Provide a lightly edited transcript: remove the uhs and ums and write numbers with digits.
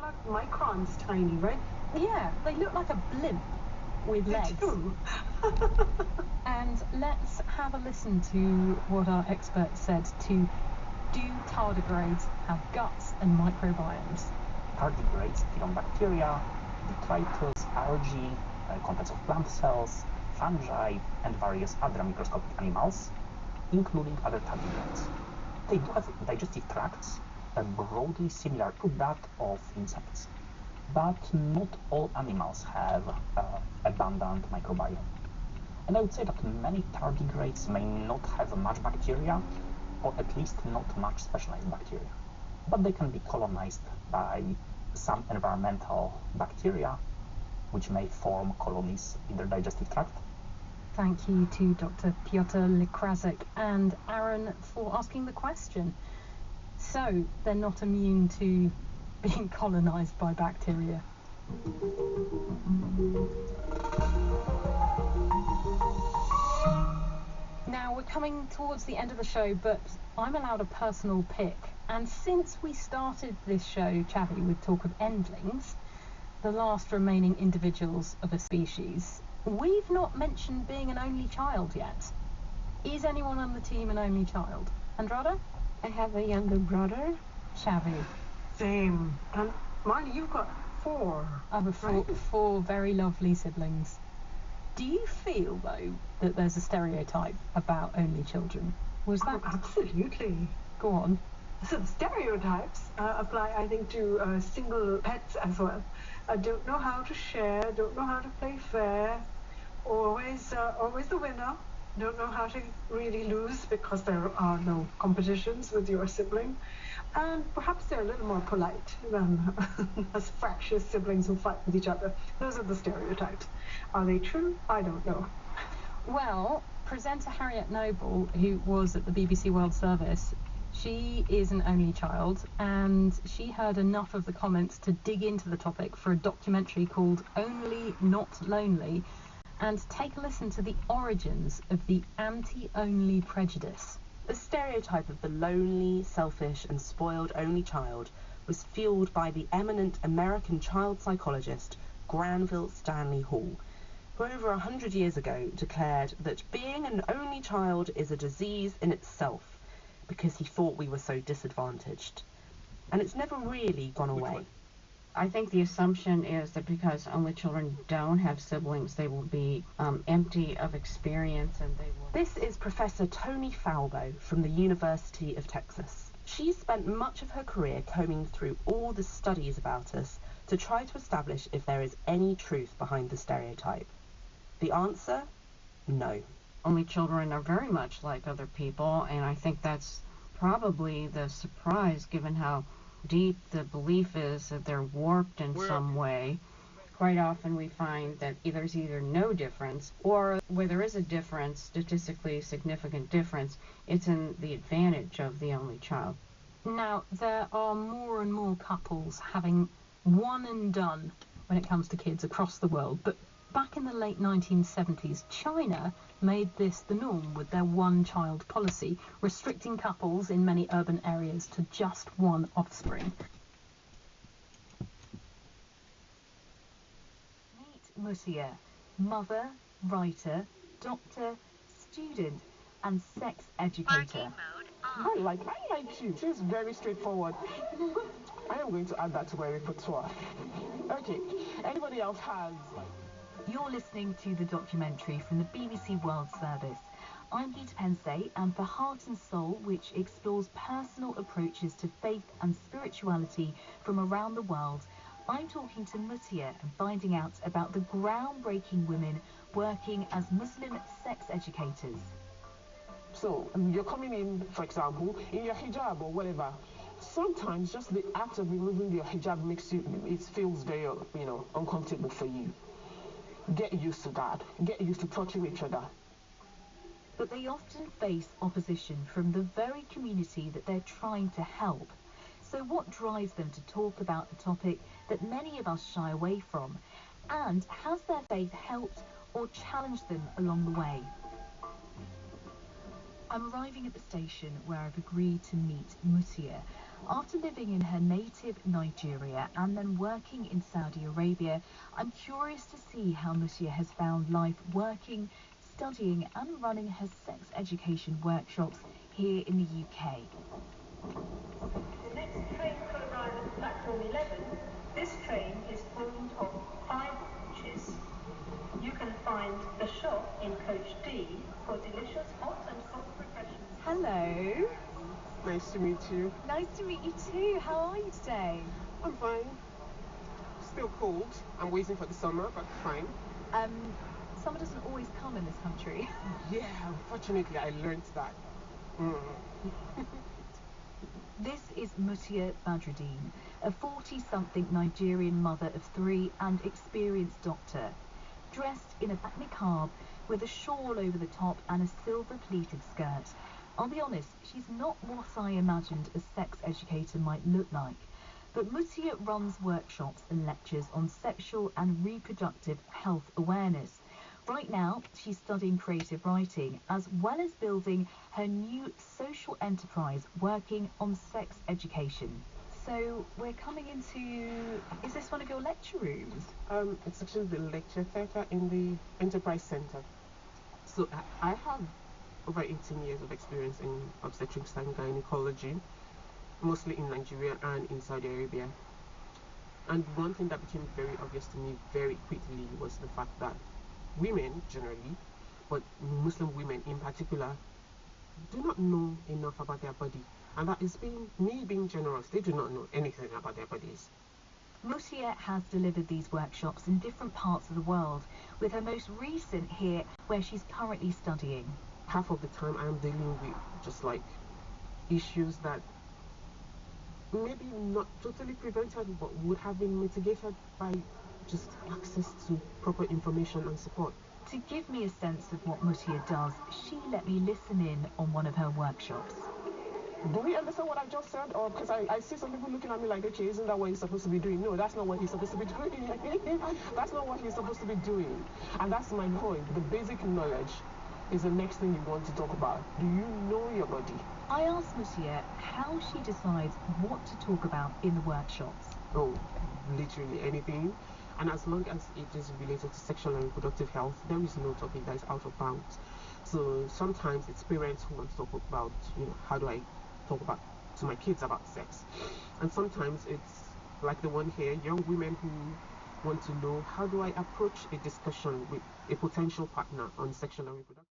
like microns tiny, right? Yeah, they look like a blimp with legs. They do. And let's have a listen to what our expert said to do tardigrades have guts and microbiomes? Tardigrades feed on bacteria, detritus, algae, contents of plant cells, fungi, and various other microscopic animals, including other tardigrades. They do have digestive tracts broadly similar to that of insects, but not all animals have abundant microbiome. And I would say that many tardigrades may not have much bacteria, or at least not much specialized bacteria, but they can be colonized by some environmental bacteria, which may form colonies in their digestive tract. Thank you to Dr. Piotr Likrasek and Aaron for asking the question. So, they're not immune to being colonized by bacteria. Now, we're coming towards the end of the show, but I'm allowed a personal pick. And since we started this show, Chavi, with talk of endlings, the last remaining individuals of a species, we've not mentioned being an only child yet. Is anyone on the team an only child? Andrada? I have a younger brother. Chavi? Same. And Marnie, you've got 4. I have four very lovely siblings. Do you feel, though, that there's a stereotype about only children? Was that... Oh, absolutely. Go on. So the stereotypes apply, I think, to single pets as well. Don't know how to share, don't know how to play fair, always the winner, don't know how to really lose because there are no competitions with your sibling, and perhaps they're a little more polite than as fractious siblings who fight with each other. Those are the stereotypes. Are they true? I don't know. Well, presenter Harriet Noble, who was at the BBC World Service, she is an only child, and she heard enough of the comments to dig into the topic for a documentary called Only Not Lonely, and take a listen to the origins of the anti-only prejudice. The stereotype of the lonely, selfish and spoiled only child was fueled by the eminent American child psychologist Granville Stanley Hall, who over 100 years ago declared that being an only child is a disease in itself, because he thought we were so disadvantaged. And it's never really gone away. I think the assumption is that because only children don't have siblings, they will be empty of experience and they will... This is Professor Toni Falbo from the University of Texas. She's spent much of her career combing through all the studies about us to try to establish if there is any truth behind the stereotype. The answer? No. Only children are very much like other people, and I think that's probably the surprise given how deep the belief is that they're warped in some way. Quite often we find that there's either no difference, or where there is a difference, statistically significant difference, it's in the advantage of the only child. Now, there are more and more couples having one and done when it comes to kids across the world, but back in the late 1970s, China made this the norm with their one-child policy, restricting couples in many urban areas to just one offspring. Meet Mutia, mother, writer, doctor, student, and sex educator. I like you. She's very straightforward. I am going to add that to my repertoire. Okay, anybody else has... You're listening to the documentary from the BBC World Service. I'm Gita Pensay, and for Heart and Soul, which explores personal approaches to faith and spirituality from around the world, I'm talking to Mutia and finding out about the groundbreaking women working as Muslim sex educators. So, you're coming in, for example, in your hijab or whatever. Sometimes just the act of removing your hijab makes you, it feels very, uncomfortable for you. Get used to that. Get used to touching each other. But they often face opposition from the very community that they're trying to help. So what drives them to talk about the topic that many of us shy away from? And has their faith helped or challenged them along the way? I'm arriving at the station where I've agreed to meet Mutia. After living in her native Nigeria and then working in Saudi Arabia, I'm curious to see how Mutia has found life working, studying and running her sex education workshops here in the UK. The next train to arrive at platform 11. This train is formed of 5 coaches. You can find the shop in coach D for delicious hot and cold refreshments. Hello. Nice to meet you. Nice to meet you too. How are you today? I'm fine. Still cold. I'm waiting for the summer, but fine. Summer doesn't always come in this country. Yeah, unfortunately, I learned that. This is Mutia Badruddin, a 40-something Nigerian mother of 3 and experienced doctor. Dressed in a black niqab with a shawl over the top and a silver pleated skirt. I'll be honest, she's not what I imagined a sex educator might look like. But Mutia runs workshops and lectures on sexual and reproductive health awareness. Right now, she's studying creative writing, as well as building her new social enterprise working on sex education. So we're coming into, is this one of your lecture rooms? It's actually the lecture theatre in the Enterprise Centre. So I have over 18 years of experience in obstetrics and gynecology, mostly in Nigeria and in Saudi Arabia. And one thing that became very obvious to me very quickly was the fact that women generally, but Muslim women in particular, do not know enough about their body. And that is me being generous. They do not know anything about their bodies. Mutia has delivered these workshops in different parts of the world, with her most recent here where she's currently studying. Half of the time I am dealing with just like issues that maybe not totally prevented but would have been mitigated by just access to proper information and support. To give me a sense of what Mutia does, she let me listen in on one of her workshops. Do we understand what I just said? Or because I see some people looking at me like, okay, isn't that what he's supposed to be doing? No, that's not what he's supposed to be doing. That's not what he's supposed to be doing. And that's my point. The basic knowledge is the next thing you want to talk about. Do you know your body? I asked Mutia how she decides what to talk about in the workshops. Oh, literally anything. And as long as it is related to sexual and reproductive health, there is no topic that is out of bounds. So sometimes it's parents who want to talk about, how do I talk about to my kids about sex? And sometimes it's like the one here, young women who want to know, how do I approach a discussion with a potential partner on sexual and reproductive